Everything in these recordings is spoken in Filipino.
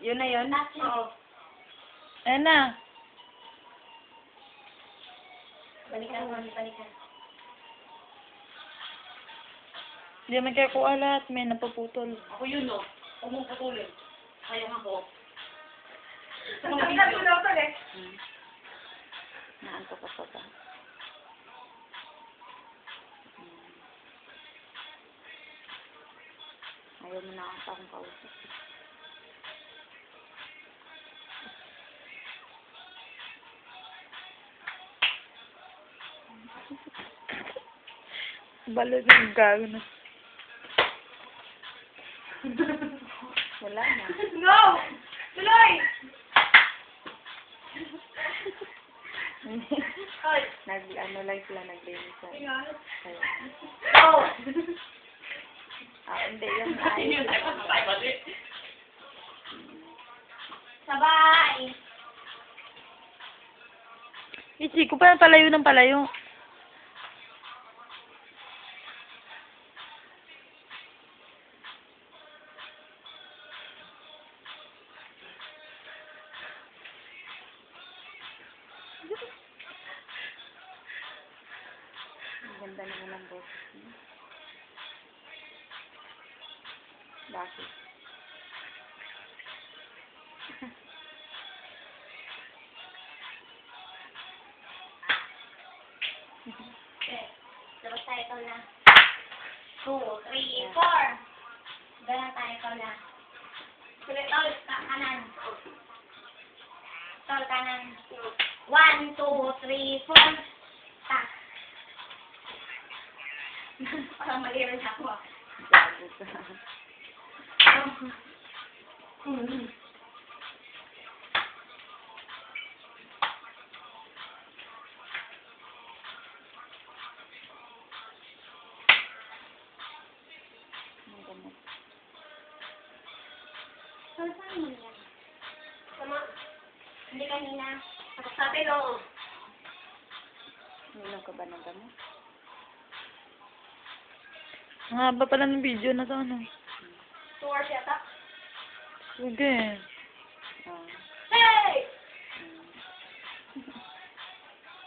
Yun na yun? Oo. Ayan na. Balikan mo, balikan. Hindi naman kaya kuha lahat. May napaputol. Ako yun, no? Huwag mong putulin. Sayang ako. Balikan mo daw ito eh. Naanto ka pa ba? Ayaw mo na akong kausap. Balot yung gago na. Wala na. No! Tuloy! Hoy! Ano lang sila naglinis sa Ayan. kaya. Oh! Hindi yung ayos. Sabay! Ichi ko pa palayo ng palayo. Ang ganda naman ng boses niya. Bakit? Okay. Tapos tayo ito na. 2, 3, 4. Ganun tayo ito na. Tol, kanan. Tol, kanan. 1, 2, 3, 4. Tak. Parang mali rin ako. Gago ka. Ang ganda. Tol, saan mo yan? Sama. Hindi kanina. Tapos natin, oo. Uminom ka ba ng gamot? Ang haba pala ng video na to, ano? 2 hours yata. Sige. Hey!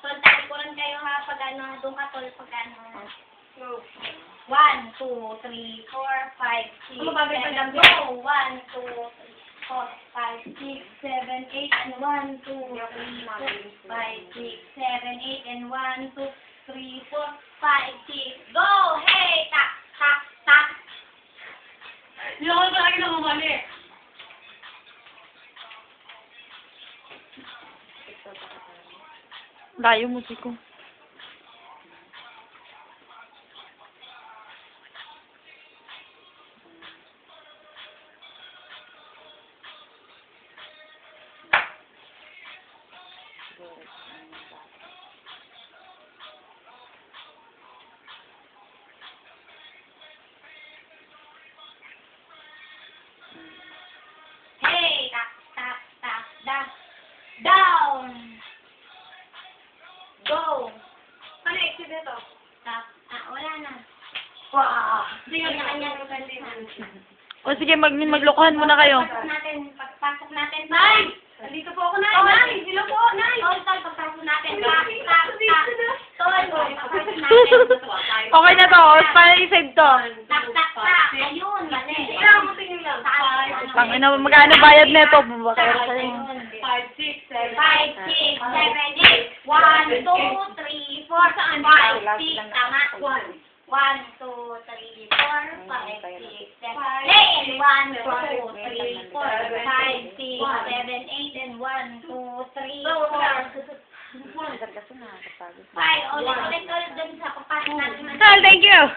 Kontakin ko rin kayo ha, pag ano, doon ka tol, pag ano. 1, 2, 3, 4, 5, 6, Ano ba, may 7, tandang go! 1, 2, 3, 4, 5, 6, 7, 8, and 1, 2, 3, 4, 5, 6, 7, 8, and 1, 2, 3, 4, 5, 6, go! Hey! Tak! Tak! Tak! Hindi ako talaga na bumali. Layo mo, Chico. Hey! Tak! Tak! Tak! Tak! Down! Go! Ano exit ito? Tak! Wala na. Wow! Hindi kanya-kanya representan. O sige, maglokohan muna kayo. Pagpasok natin. Nay! Nandito po ako, Nay! Oh, Nay! Sila po, Nay! Tol, pagpasok natin. Tak, tak, tak. Tol, pagpasok natin. Okay na to. Para i-save to. Tak, tak, tak. Ayun, mali. Kailangan mo tingin lang. Tangina, magkano bayad nito? Babakero kayo. 5, 6, 7, 5, 6, 7, 8. 1, 2, 3, 4. Saan? 5, 6. Tama. 1. 1, 2, 3, 4, 5, 6, 7, 8, 1, 2, 3, 4, 5, 6, 7, 8, and 1, 2, 3, 4. Kasi nakakapagod. 5, ulit, dun sa papasok natin. Tal, thank you!